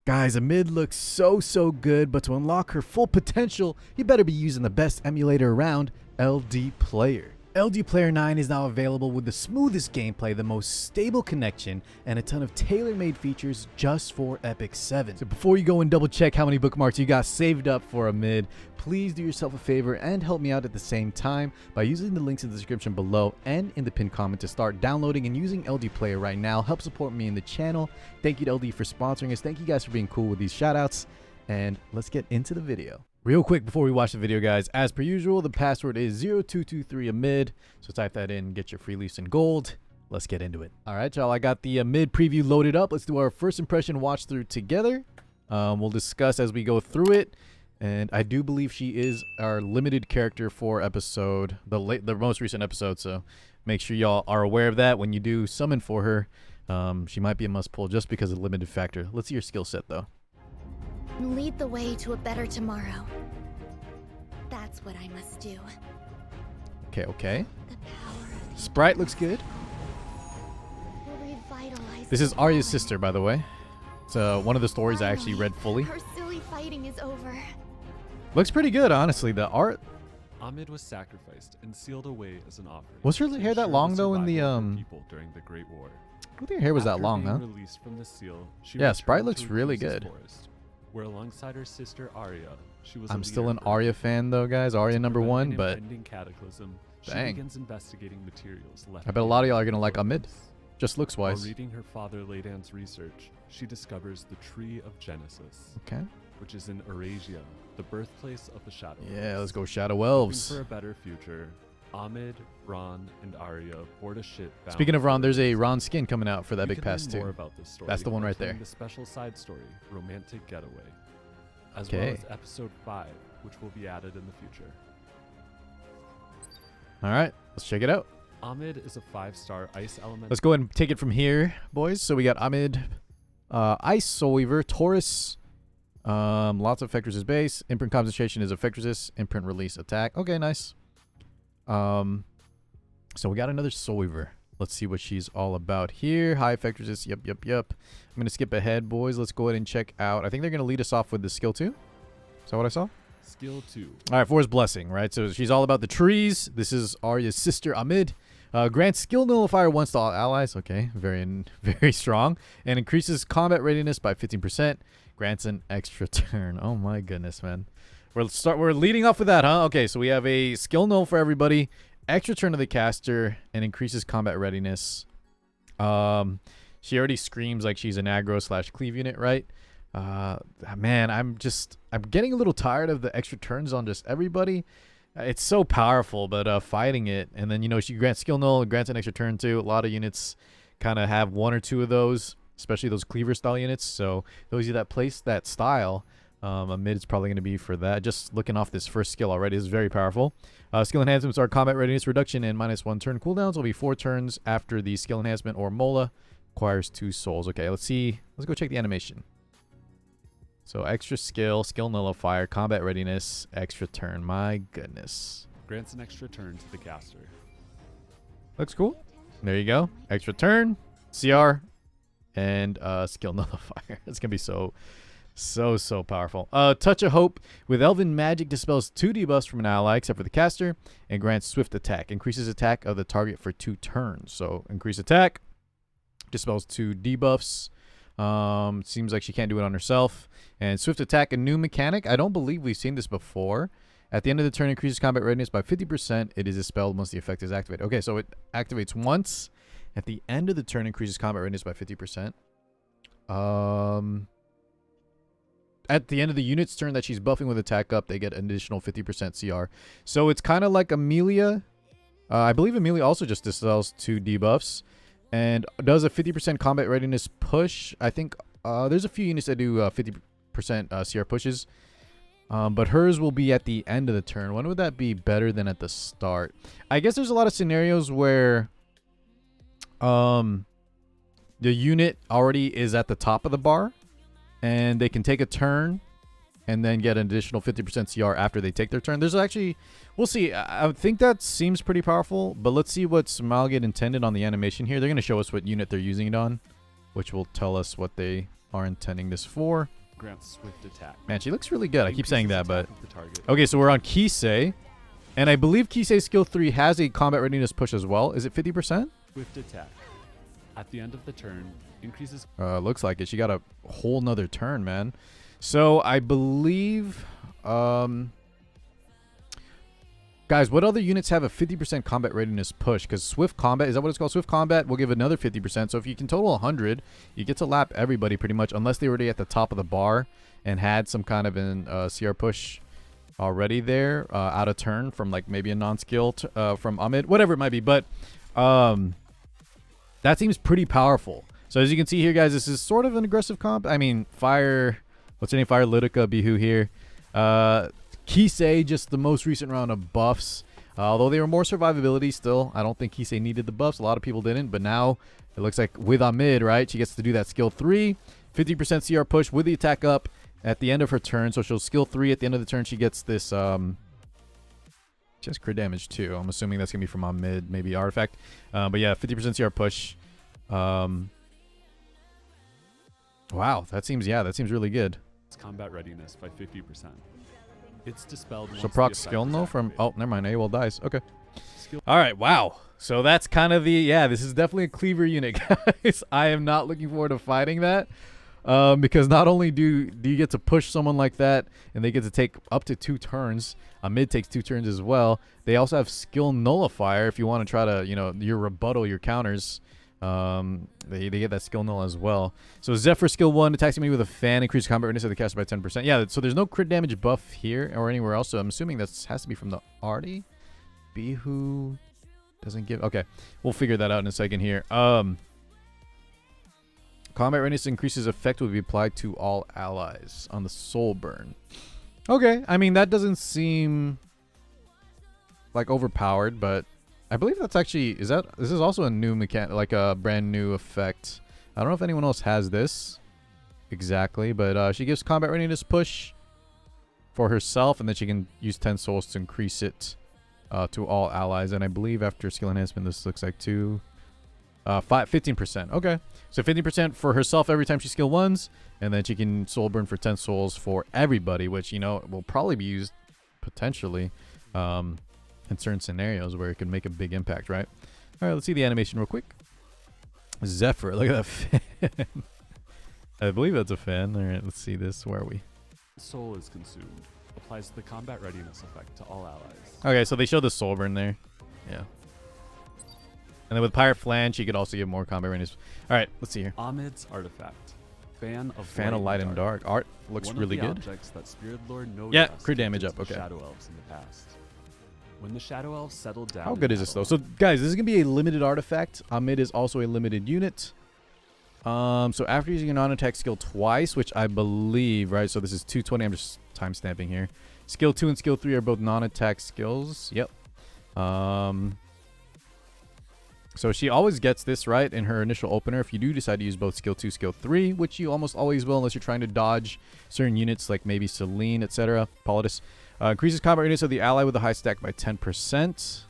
Guys, AMID looks so good, but to unlock her full potential, you better be using the best emulator around, LD Player. LD Player 9 is now available with the smoothest gameplay, the most stable connection, and a ton of tailor-made features just for Epic 7. So before you go and double check how many bookmarks you got saved up for AMID, please do yourself a favor and help me out at the same time by using the links in the description below and in the pinned comment to start downloading and using LD Player right now. Help support me in the channel. Thank you to LD for sponsoring us. Thank you guys for being cool with these shoutouts, and let's get into the video. Real quick before we watch the video, guys, as per usual, the password is 0223 AMID, so type that in, get your free lease in gold. Let's get into it. All right, y'all, I got the AMID preview loaded up. Let's do our first impression watch through together. We'll discuss as we go through it, and I do believe she is our limited character for episode, the most recent episode, so make sure y'all are aware of that when you do summon for her. She might be a must pull just because of the limited factor. Let's see your skill set, though. Lead the way to a better tomorrow. That's what I must do. Okay. The power of the Sprite looks good. will revitalize This is the Arya's fallen. sister, by the way. It's one of the stories I actually read fully. Her silly fighting is over. Looks pretty good, honestly. The art. AMID was sacrificed and sealed away as an offering. Was her to hair that ensure long, though, in the, survival of her people during the Great War. I think her hair was that After long, being huh? Released from the seal, she Yeah, Sprite returned looks to really Recluse's good. Forest, where alongside her sister Arya, she was. I'm a still leader an for Arya Earth. fan, though, guys. Arya To number prevent one, an but impending cataclysm, she dang. begins investigating materials left I bet a lot of y'all are gonna behind like by AMID, Recluse. just looks While wise. reading her father Ladan's research, she discovers the Tree of Genesis, Okay. which is in Eurasia, the birthplace of the Shadow Yeah, Elves. let's go Shadow Hoping Elves. for a better future, AMID, Ron, and Arya board a ship bound Speaking of for Ron, there's a Earth. Ron skin coming out for the You Epic can Pass learn more too. about this story That's the one by right there. playing the special side story, Romantic Getaway, as Okay. well as episode 5, which will be added in the future. All right, let's check it out. AMID is a 5-star ice element. Let's go ahead and take it from here, boys. So we got AMID, Ice, Soul Weaver, Taurus, lots of effect resist base. Imprint concentration is effect resist. Imprint release attack. Okay, nice. So we got another Soul Weaver. Let's see what she's all about here. High effect resist. Yep. I'm gonna skip ahead, boys. Let's go ahead and check out. I think they're gonna lead us off with the skill 2. Is that what I saw? Skill 2. All right, Forest Blessing, right? So she's all about the trees. This is Arya's sister, AMID. Grants skill nullifier once to all allies. Okay, very strong. And increases combat readiness by 15%. Grants an extra turn. Oh my goodness, man. We're leading off with that, huh? Okay, so we have a skill null for everybody. Extra turn to the caster and increases combat readiness. She already screams like she's an aggro / cleave unit, right? Man, I'm getting a little tired of the extra turns on just everybody. It's so powerful, but fighting it, and then, you know, she grants skill null, grants an extra turn too. A lot of units kind of have 1 or 2 of those, especially those cleaver style units. So those of you that place that style, AMID is probably going to be for that. Just looking off this first skill already is very powerful. Skill enhancements are combat readiness reduction and -1 turn cooldowns. Will be 4 turns after the skill enhancement, or Mola acquires 2 souls. Okay, let's see. Let's go check the animation. So extra skill nullifier, combat readiness, extra turn. My goodness. Grants an extra turn to the caster. Looks cool. There you go. Extra turn, CR, and skill nullifier. It's going to be so powerful. Touch of Hope. With Elven Magic, dispels 2 debuffs from an ally except for the caster, and grants swift attack. Increases attack of the target for 2 turns. So increase attack, dispels 2 debuffs. Seems like she can't do it on herself. And swift attack, a new mechanic. I don't believe we've seen this before. At the end of the turn, increases combat readiness by 50%. It is dispelled once the effect is activated. Okay, so it activates once. At the end of the turn, increases combat readiness by 50%. At the end of the unit's turn that she's buffing with attack up, they get an additional 50% CR. So it's kind of like Amelia. I believe Amelia also just dispels 2 debuffs and does a 50% combat readiness push. I think there's a few units that do 50% CR pushes. But hers will be at the end of the turn. When would that be better than at the start? I guess there's a lot of scenarios where the unit already is at the top of the bar, and they can take a turn and then get an additional 50% CR after they take their turn. There's actually, we'll see. I think that seems pretty powerful, but let's see what Smilegate intended on the animation here. They're going to show us what unit they're using it on, which will tell us what they are intending this for. Grants swift attack. Man, she looks really good. I keep saying that, but... Increases attack of the target. Okay, so we're on Kisei. And I believe Kisei's skill 3 has a combat readiness push as well. Is it 50%? Swift attack. At the end of the turn, increases... Looks like it. She got a whole nother turn, man. So I believe... guys, what other units have a 50% combat readiness push? Because Swift Combat, is that what it's called? Swift Combat will give another 50%. So if you can total 100, you get to lap everybody pretty much, unless they were already at the top of the bar and had some kind of an CR push already there out of turn from like maybe a non-skill from AMID, whatever it might be. But that seems pretty powerful. So as you can see here, guys, this is sort of an aggressive comp. I mean, Fire, what's her name? Fire Litica, Bihu here. Kisei, just the most recent round of buffs. Although they were more survivability still, I don't think Kisei needed the buffs. A lot of people didn't, but now it looks like with AMID, right, she gets to do that skill 3, 50% CR push with the attack up at the end of her turn. So she'll skill 3 at the end of the turn. She gets this just crit damage too. I'm assuming that's gonna be from AMID, maybe artifact. But yeah, 50% CR push. Wow, that seems really good. its combat readiness by 50%. It's dispelled once So the proc effect skill is no from activated. never mind, AWOL dies. Okay. Skill All right, wow. So that's kind of the this is definitely a cleaver unit, guys. I am not looking forward to fighting that. Because not only do you get to push someone like that and they get to take up to 2 turns, AMID takes 2 turns as well. They also have skill nullifier if you want to try to, your rebuttal, your counters. They get that skill null as well. So Zephyr skill 1 attacks me with a fan, increase combat readiness of the caster by 10%. Yeah, so there's no crit damage buff here or anywhere else. So I'm assuming that has to be from the Artie. Bihu doesn't give. Okay, we'll figure that out in a second here. Combat readiness increases effect will be applied to all allies on the soul burn. Okay, I mean that doesn't seem like overpowered, but I believe that's actually this is also a new mechanic, like a brand new effect. I don't know if anyone else has this exactly, but she gives combat readiness push for herself, and then she can use 10 souls to increase it to all allies. And I believe after skill enhancement, this looks like 15%. Okay, so 15% for herself every time she skill 1s, and then she can soul burn for 10 souls for everybody, which will probably be used potentially in certain scenarios where it could make a big impact, right? All right, let's see the animation real quick. Zephyr, look at that fan. I believe that's a fan. All right, let's see this. Where are we? soul is consumed. Applies the combat readiness effect to all allies. Okay, so they showed the soul burn there. Yeah. And then with Pirate Flange, you could also get more combat readiness. All right, let's see here. AMID's artifact. Fan of Light and Dark. Art looks One really of the good. objects that Spirit Lord Nodas Yeah, crit damage gifted up, to the okay. Shadow Elves in the past. When the Shadow Elves settled down. How in good is this though? battle- So guys, this is gonna be a limited artifact. AMID is also a limited unit. So after using a non-attack skill twice, which I believe, right? So this is 220. I'm just time stamping here. Skill 2 and skill 3 are both non-attack skills. Yep. So she always gets this right in her initial opener. If you do decide to use both skill 2, skill 3, which you almost always will unless you're trying to dodge certain units like maybe Celine, etc. Politis. Increases combat readiness of the ally with a high stack by 10%.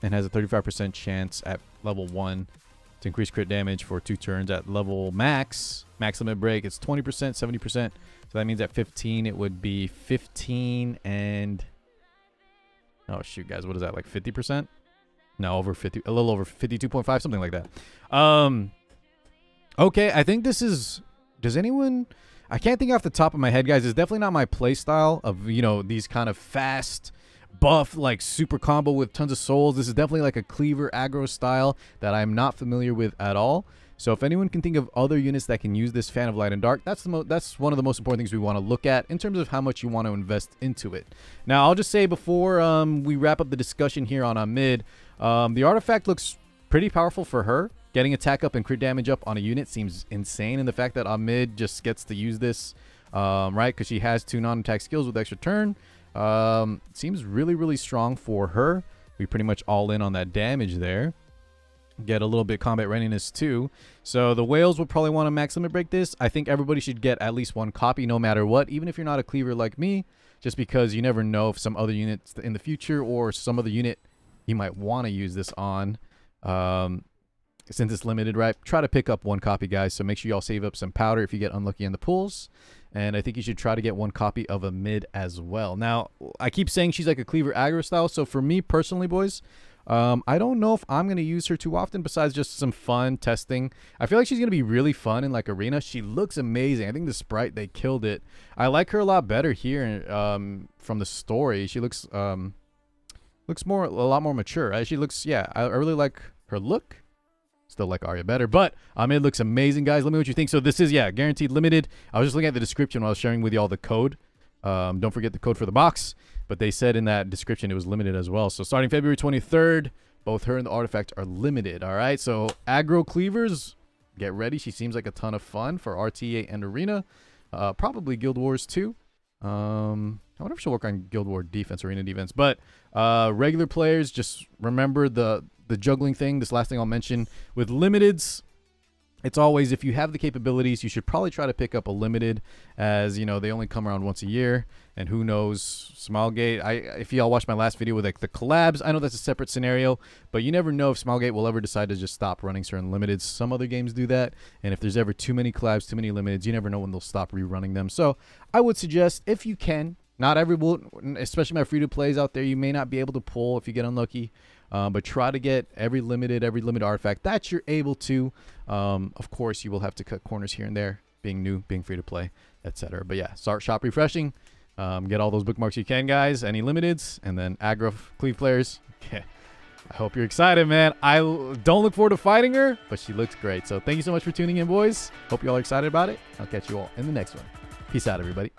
And has a 35% chance at level 1 to increase crit damage for 2 turns. At level max limit break, it's 20%, 70%. So that means at 15, it would be 15 and... Oh, shoot, guys. What is that? Like 50%? No, over 50. A little over 52.5, something like that. Okay, I think this is... Does anyone... I can't think off the top of my head, guys. It's definitely not my play style of, you know, these kind of fast, buff, like super combo with tons of souls. This is definitely like a cleaver aggro style that I'm not familiar with at all. So if anyone can think of other units that can use this Fan of Light and Dark, that's one of the most important things we want to look at in terms of how much you want to invest into it. Now, I'll just say before we wrap up the discussion here on AMID, the artifact looks pretty powerful for her. Getting attack up and crit damage up on a unit seems insane, and the fact that AMID just gets to use this, right, because she has 2 non-attack skills with extra turn, seems really, really strong for her. We pretty much all in on that damage there. Get a little bit combat readiness too. So the whales will probably want to max limit break this. I think everybody should get at least 1 copy no matter what, even if you're not a cleaver like me, just because you never know if some other units in the future or some other unit you might want to use this on since it's limited, right? Try to pick up one copy, guys. So make sure y'all save up some powder if you get unlucky in the pools. And I think you should try to get one copy of AMID as well. Now, I keep saying she's like a cleaver aggro style. So for me personally, boys, I don't know if I'm going to use her too often besides just some fun testing. I feel like she's going to be really fun in like arena. She looks amazing. I think the sprite, they killed it. I like her a lot better here from the story. She looks a lot more mature, right? She looks, yeah, I really like her look. Still like Arya better, but AMID looks amazing, guys. Let me know what you think. So this is, yeah, guaranteed limited. I was just looking at the description while I was sharing with you all the code. Don't forget the code for the box, but they said in that description it was limited as well. So starting February 23rd, both her and the artifact are limited. All right, so aggro cleavers, get ready. She seems like a ton of fun for RTA and arena, probably Guild Wars too. I wonder if she'll work on Guild War defense, arena defense, but regular players, just remember the juggling thing. This last thing I'll mention with limiteds, it's always, if you have the capabilities, you should probably try to pick up a limited, as you know, they only come around once a year, and who knows, Smilegate, if y'all watched my last video with like the collabs, I know that's a separate scenario, but you never know if Smilegate will ever decide to just stop running certain limiteds. Some other games do that, and if there's ever too many collabs, too many limiteds, you never know when they'll stop rerunning them. So I would suggest, if you can, not everyone, especially my free-to-plays out there, you may not be able to pull if you get unlucky. But try to get every limited artifact that you're able to. Of course, you will have to cut corners here and there, being new, being free to play, etc. But yeah, start shop refreshing. Get all those bookmarks you can, guys. Any limiteds, and then aggro cleave players. Okay. I hope you're excited, man. I don't look forward to fighting her, but she looks great. So thank you so much for tuning in, boys. Hope you all are excited about it. I'll catch you all in the next one. Peace out, everybody.